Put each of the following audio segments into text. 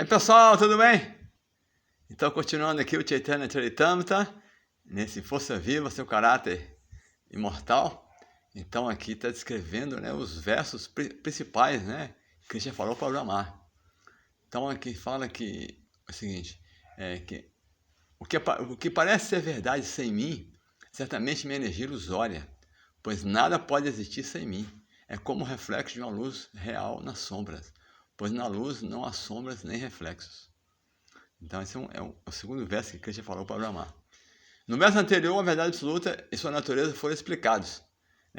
Aí pessoal, tudo bem? Então continuando aqui o Chaitanya Charitamrita, nesse Força Viva, seu caráter imortal. Então aqui está descrevendo, né, os versos principais, né, que Krishna falou para Brahma. Então aqui fala que é o seguinte, que o que parece ser verdade sem mim, certamente minha energia ilusória, pois nada pode existir sem mim. É como o reflexo de uma luz real nas sombras, pois na luz não há sombras nem reflexos. Então esse é o segundo verso que Krishna falou para Brahma. No verso anterior, a verdade absoluta e sua natureza foram explicados.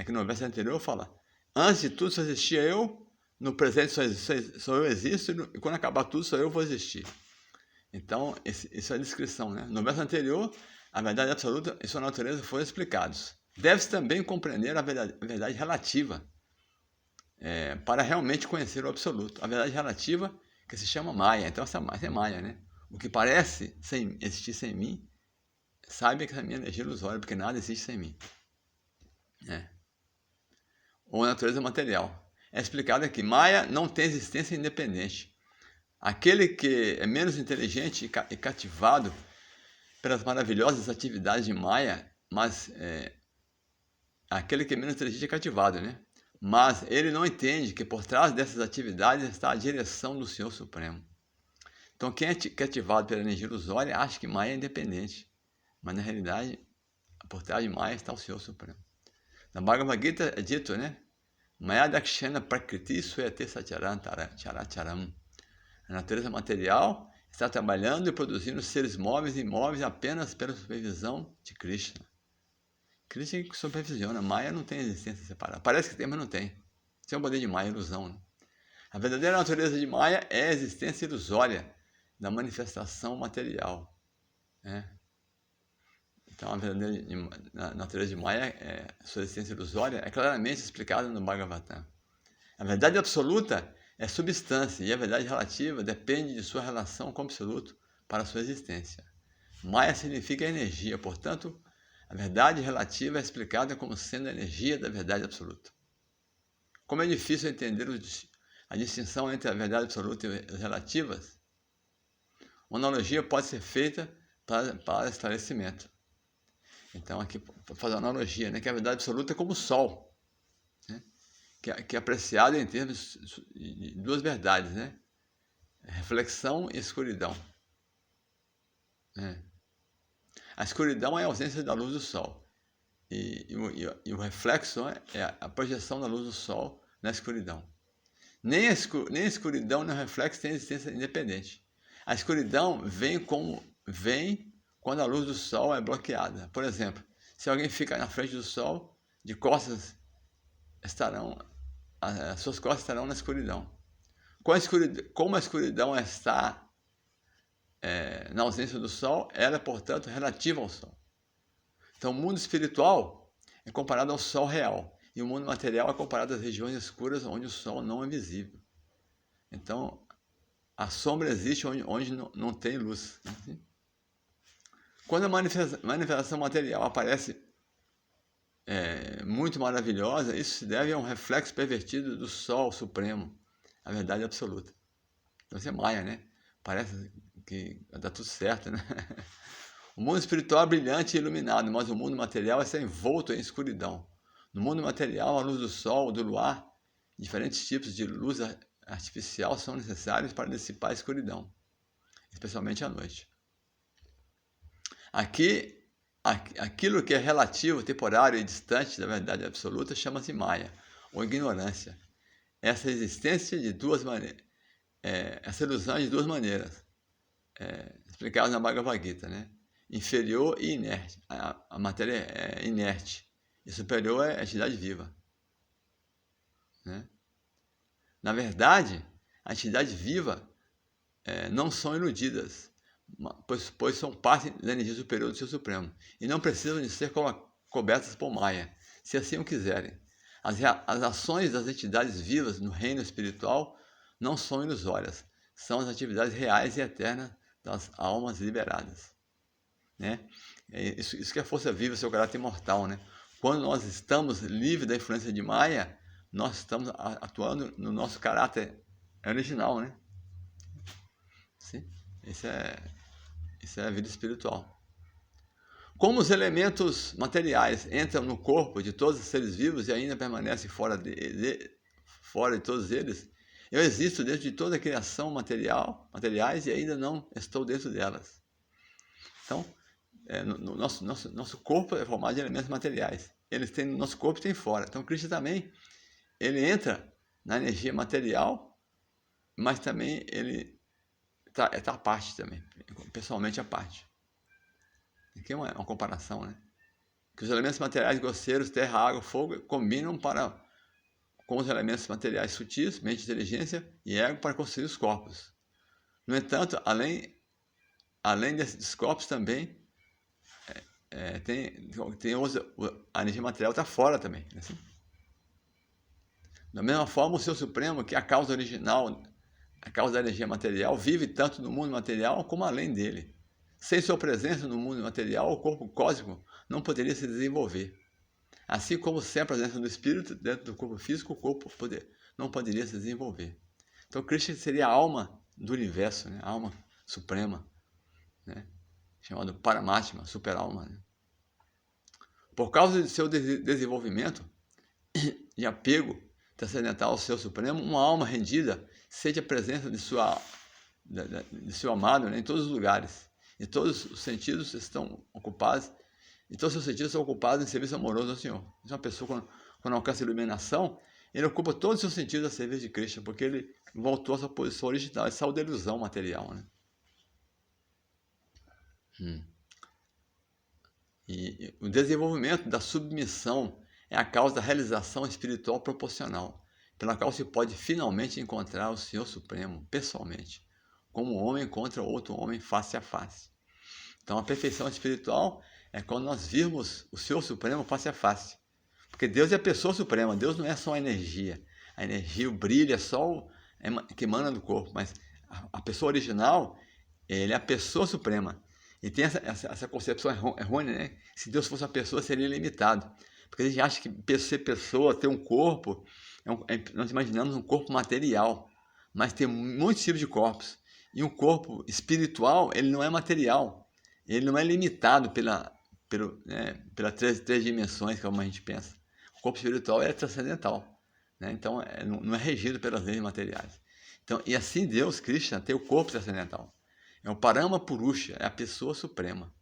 Que no verso anterior fala, antes de tudo só existia eu, no presente só eu existo, e quando acabar tudo só eu vou existir. Então, isso é a descrição, né? No verso anterior, a verdade absoluta e sua natureza foram explicados. Deve-se também compreender a verdade relativa, para realmente conhecer o absoluto. A verdade relativa, que se chama Maya. Então, essa é Maya, né? O que parece existir sem mim, saiba que essa minha energia ilusória, porque nada existe sem mim. Ou a natureza material. É explicado aqui, Maya não tem existência independente. Aquele que é menos inteligente e cativado pelas maravilhosas atividades de Maya, mas aquele que é menos inteligente é cativado, né? Mas ele não entende que por trás dessas atividades está a direção do Senhor Supremo. Então quem é cativado pela energia ilusória acha que Maya é independente, mas na realidade, por trás de Maya está o Senhor Supremo. Na Bhagavad Gita é dito, né? Maya dakshana prakriti suyate characharam. A natureza material está trabalhando e produzindo seres móveis e imóveis apenas pela supervisão de Krishna. Krishna que supervisiona. Maya não tem existência separada. Parece que tem, mas não tem. Isso é um poder de Maya, ilusão. Né? A verdadeira natureza de Maya é a existência ilusória da manifestação material. Né? Então, a verdadeira natureza de Maya, sua existência ilusória, é claramente explicada no Bhagavatam. A verdade absoluta é substância e a verdade relativa depende de sua relação com o absoluto para a sua existência. Maya significa energia, portanto, a verdade relativa é explicada como sendo a energia da verdade absoluta. Como é difícil entender a distinção entre a verdade absoluta e as relativas, uma analogia pode ser feita para esclarecimento. Então, aqui, para fazer uma analogia, né, que a verdade absoluta é como o Sol. Que é apreciado em termos de duas verdades, né? Reflexão e escuridão. A escuridão é a ausência da luz do sol. E o reflexo é a projeção da luz do sol na escuridão. Nem a escuridão nem o reflexo têm existência independente. A escuridão vem quando a luz do sol é bloqueada. Por exemplo, se alguém fica na frente do sol, de costas as suas costas estarão na escuridão. Como a escuridão está na ausência do sol, ela é, portanto, relativa ao sol. Então, o mundo espiritual é comparado ao sol real, e o mundo material é comparado às regiões escuras onde o sol não é visível. Então, a sombra existe onde não tem luz. Quando a manifestação material aparece muito maravilhosa, isso se deve a um reflexo pervertido do Sol Supremo, a verdade absoluta. Então isso é Maya, né? Parece que dá tudo certo, né? O mundo espiritual é brilhante e iluminado, mas o mundo material está envolto em escuridão. No mundo material, a luz do Sol, do luar, diferentes tipos de luz artificial são necessários para dissipar a escuridão, especialmente à noite. Aquilo que é relativo, temporário e distante da verdade absoluta chama-se Maya, ou ignorância. Essa existência de duas maneiras, essa ilusão de duas maneiras, explicadas na Bhagavad Gita, né? Inferior e inerte. A matéria é inerte, e superior é a entidade viva. Né? Na verdade, a entidade viva não são iludidas, pois são parte da energia superior do Ser Supremo, e não precisam de ser cobertas por Maya, se assim o quiserem. As ações das entidades vivas no reino espiritual não são ilusórias, são as atividades reais e eternas das almas liberadas. Né? Isso que é a força viva, seu caráter imortal. Né? Quando nós estamos livres da influência de Maya, nós estamos atuando no nosso caráter original, né? Assim? Isso é a vida espiritual. Como os elementos materiais entram no corpo de todos os seres vivos e ainda permanecem fora de todos eles, eu existo dentro de toda a criação materiais e ainda não estou dentro delas. Então, nosso corpo é formado de elementos materiais. Eles têm no nosso corpo e tem fora. Então, Krishna também, ele entra na energia material, mas também ele está à parte também, pessoalmente à parte. Aqui é uma comparação, né? Que os elementos materiais grosseiros, terra, água, fogo, combinam com os elementos materiais sutis, mente, inteligência e ego para construir os corpos. No entanto, além desses corpos também, a energia material está fora também. Assim. Da mesma forma, o Ser Supremo, que é a causa original, a causa da energia material, vive tanto no mundo material como além dele. Sem sua presença no mundo material, o corpo cósmico não poderia se desenvolver. Assim como sem a presença do espírito dentro do corpo físico, o corpo não poderia se desenvolver. Então, Krishna seria a alma do universo, né? A alma suprema, né? Chamado Paramatma, super-alma. Né? Por causa de seu desenvolvimento e apego transcendental ao Ser Supremo, uma alma rendida sente a presença de seu amado, né? Em todos os lugares. E todos os sentidos estão ocupados, e todos os seus sentidos estão ocupados em serviço amoroso ao Senhor. Então, uma pessoa, quando alcança a iluminação, ele ocupa todos os seus sentidos a serviço de Krishna, porque ele voltou à sua posição original, ele saiu da ilusão material. Né? E o desenvolvimento da submissão é a causa da realização espiritual proporcional, pela qual se pode finalmente encontrar o Senhor Supremo, pessoalmente, como um homem encontra outro homem face a face. Então, a perfeição espiritual é quando nós virmos o Senhor Supremo face a face. Porque Deus é a pessoa suprema, Deus não é só a energia. A energia, o brilho é só que emana do corpo, mas a pessoa original, ele é a pessoa suprema. E tem essa concepção errônea, né? Se Deus fosse uma pessoa, seria limitado. Porque a gente acha que ser pessoa, ter um corpo, nós imaginamos um corpo material, mas tem muitos tipos de corpos. E um corpo espiritual, ele não é material. Ele não é limitado pelas três dimensões, como a gente pensa. O corpo espiritual é transcendental, né? Então não é regido pelas leis materiais. Então, e assim Deus, Krishna, tem o corpo transcendental. É o Parama Purusha, é a pessoa suprema.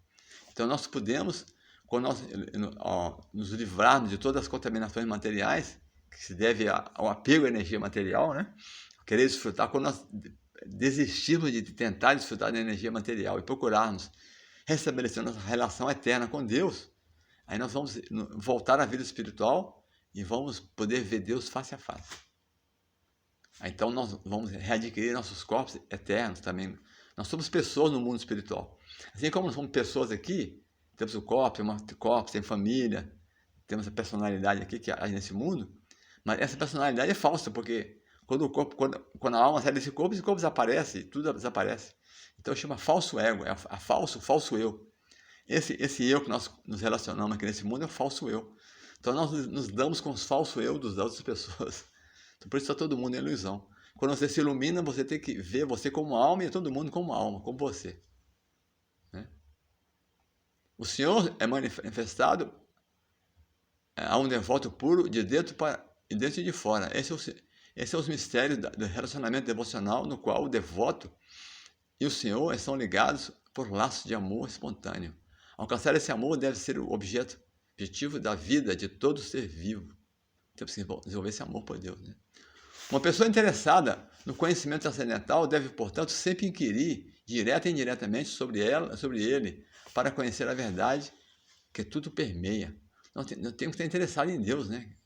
Então nós podemos, quando nós nos livrarmos de todas as contaminações materiais, que se deve ao apego à energia material, né? Querer desfrutar, quando nós desistirmos de tentar desfrutar da energia material e procurarmos restabelecer nossa relação eterna com Deus, aí nós vamos voltar à vida espiritual e vamos poder ver Deus face a face. Aí, então nós vamos readquirir nossos corpos eternos também. Nós somos pessoas no mundo espiritual. Assim como nós somos pessoas aqui, temos o corpo, temos família, temos a personalidade aqui que age nesse mundo, mas essa personalidade é falsa, porque quando a alma sai desse corpo, esse corpo desaparece, tudo desaparece. Então chama falso ego, é falso eu. Esse eu que nós nos relacionamos aqui nesse mundo é o falso eu. Então nós nos damos com os falsos eu das outras pessoas. Então, por isso está todo mundo em ilusão. Quando você se ilumina, você tem que ver você como alma e todo mundo como alma, como você. Né? O Senhor é manifestado a um devoto puro de dentro e dentro e de fora. Esses são os mistérios do relacionamento devocional, no qual o devoto e o Senhor estão ligados por laços de amor espontâneo. Alcançar esse amor deve ser o objetivo da vida de todo ser vivo. Temos que desenvolver esse amor por Deus. Né? Uma pessoa interessada no conhecimento transcendental deve, portanto, sempre inquirir, direta e indiretamente, sobre ele, para conhecer a verdade que tudo permeia. Nós temos que estar interessado em Deus, né?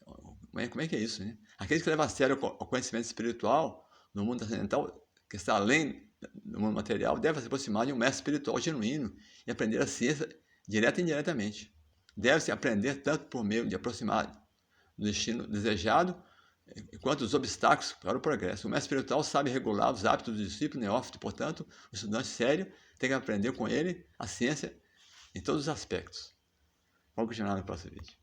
Como é que é isso, né? Aqueles que levam a sério o conhecimento espiritual no mundo transcendental, que está além do mundo material, devem se aproximar de um mestre espiritual genuíno e aprender a ciência direta e indiretamente. Deve-se aprender tanto por meio de aproximar do destino desejado, quanto os obstáculos para o progresso. O mestre espiritual sabe regular os hábitos do discípulo neófito, portanto, o estudante sério tem que aprender com ele a ciência em todos os aspectos. Vamos continuar no próximo vídeo.